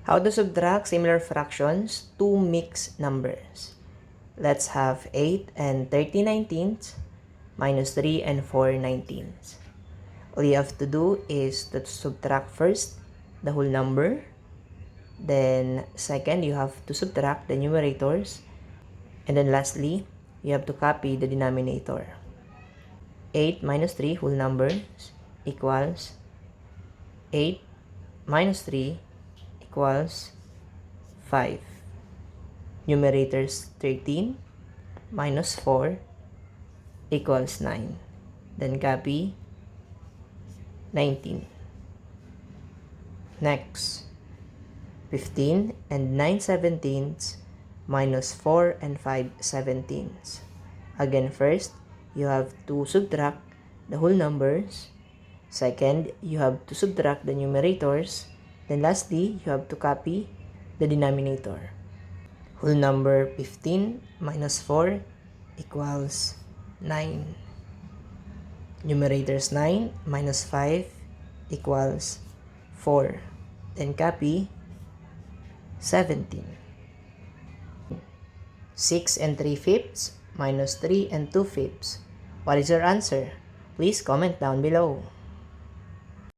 How to subtract similar fractions to mixed numbers? Let's have 8 and 30/19 minus 3 and 4/19. All you have to do is to subtract first the whole number. Then second, you have to subtract the numerators. And then lastly, you have to copy the denominator. 8 minus 3 whole numbers equals 8 minus 3 equals 5. Numerators 13 minus 4 equals 9. Then copy 19. Next, 15 and 9/17 minus 4 and 5/17. Again, first, you have to subtract the whole numbers. Second, you have to subtract the numerators. Then lastly, you have to copy the denominator. Whole number 15 minus 4 equals 9. Numerators 9 minus 5 equals 4. Then copy 17. 6 and 3/5 minus 3 and 2/5. What is your answer? Please comment down below.